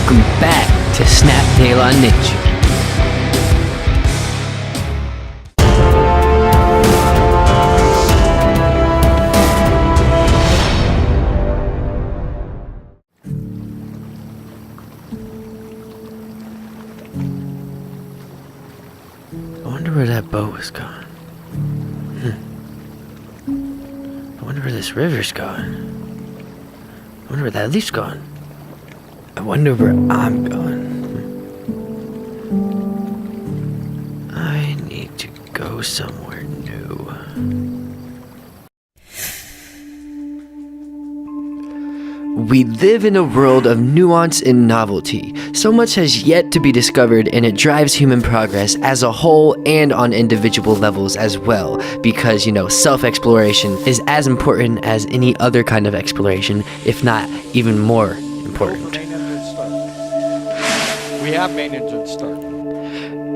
welcome back to Snaptail on Nature. I wonder where that boat was going. I wonder where this river's going. I wonder where that leaf's going. I wonder where I'm going. I need to go somewhere new. We live in a world of nuance and novelty. So much has yet to be discovered, and it drives human progress as a whole and on individual levels as well. Because, self-exploration is as important as any other kind of exploration, if not even more important. We have maintenance at start.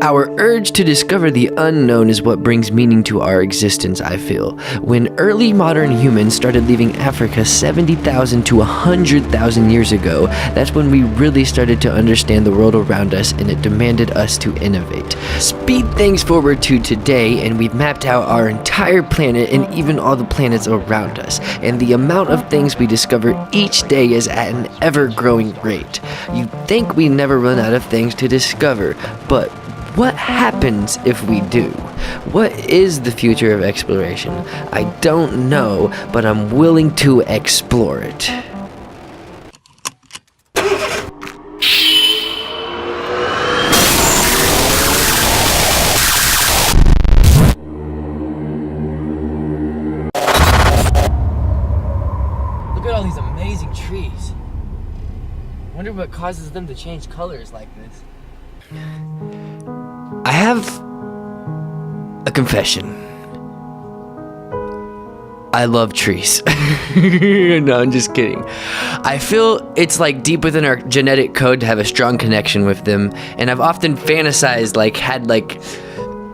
Our urge to discover the unknown is what brings meaning to our existence, I feel. When early modern humans started leaving Africa 70,000 to 100,000 years ago, that's when we really started to understand the world around us, and it demanded us to innovate. Speed things forward to today, and we've mapped out our entire planet and even all the planets around us. And the amount of things we discover each day is at an ever-growing rate. You'd think we never run out of things to discover, but what happens if we do? What is the future of exploration? I don't know, but I'm willing to explore it. Look at all these amazing trees. I wonder what causes them to change colors like this. I have a confession. I love trees. No, I'm just kidding. I feel it's like deep within our genetic code to have a strong connection with them, and I've often fantasized,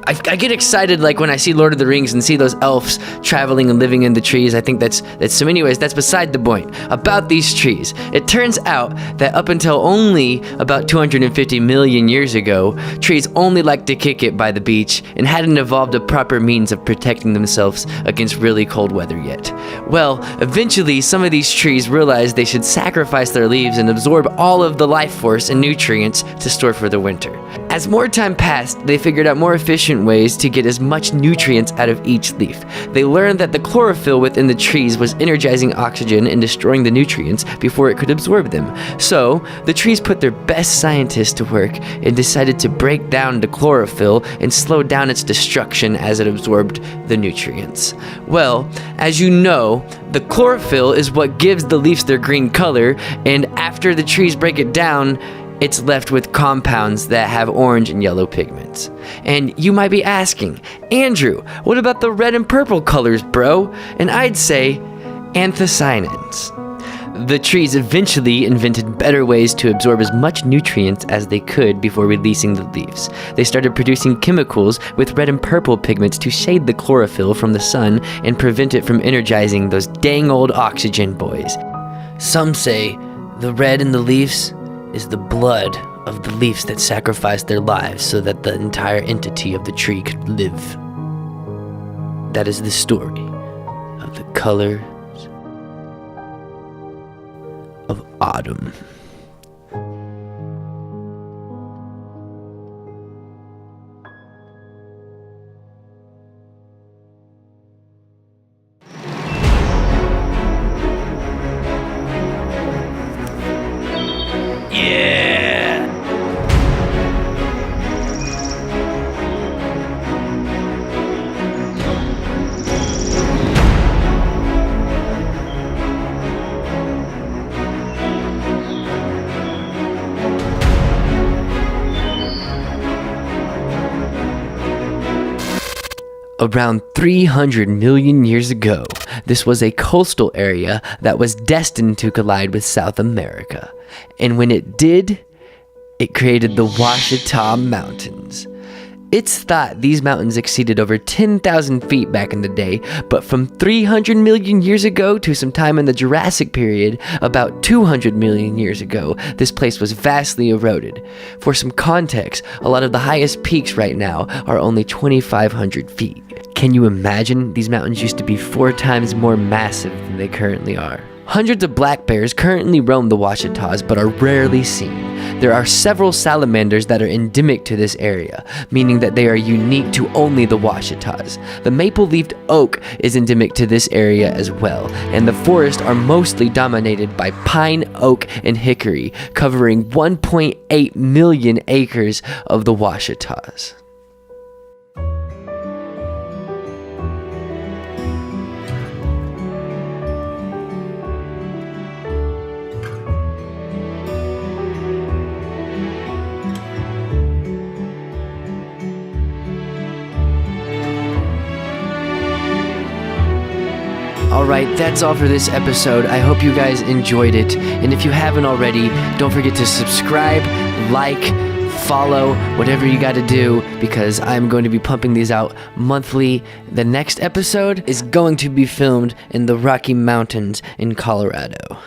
I get excited when I see Lord of the Rings and see those elves traveling and living in the trees. I think that's so. Anyways, that's beside the point. About these trees, it turns out that up until only about 250 million years ago, trees only liked to kick it by the beach and hadn't evolved a proper means of protecting themselves against really cold weather yet. Well, eventually, some of these trees realized they should sacrifice their leaves and absorb all of the life force and nutrients to store for the winter. As more time passed, they figured out more efficient ways to get as much nutrients out of each leaf. They learned that the chlorophyll within the trees was energizing oxygen and destroying the nutrients before it could absorb them. So, the trees put their best scientists to work and decided to break down the chlorophyll and slow down its destruction as it absorbed the nutrients. Well, as you know, the chlorophyll is what gives the leaves their green color, and after the trees break it down, it's left with compounds that have orange and yellow pigments. And you might be asking, Andrew, what about the red and purple colors, bro? And I'd say anthocyanins. The trees eventually invented better ways to absorb as much nutrients as they could before releasing the leaves. They started producing chemicals with red and purple pigments to shade the chlorophyll from the sun and prevent it from energizing those dang old oxygen boys. Some say the red in the leaves is the blood of the leaves that sacrificed their lives so that the entire entity of the tree could live. That is the story of the colors of autumn. Around 300 million years ago, this was a coastal area that was destined to collide with South America. And when it did, it created the Ouachita Mountains. It's thought these mountains exceeded over 10,000 feet back in the day, but from 300 million years ago to some time in the Jurassic period, about 200 million years ago, this place was vastly eroded. For some context, a lot of the highest peaks right now are only 2,500 feet. Can you imagine these mountains used to be 4 times more massive than they currently are? Hundreds of black bears currently roam the Ouachitas but are rarely seen. There are several salamanders that are endemic to this area, meaning that they are unique to only the Ouachitas. The maple-leafed oak is endemic to this area as well, and the forests are mostly dominated by pine, oak, and hickory, covering 1.8 million acres of the Ouachitas. Alright, that's all for this episode. I hope you guys enjoyed it. And if you haven't already, don't forget to subscribe, like, follow, whatever you gotta do, because I'm going to be pumping these out monthly. The next episode is going to be filmed in the Rocky Mountains in Colorado.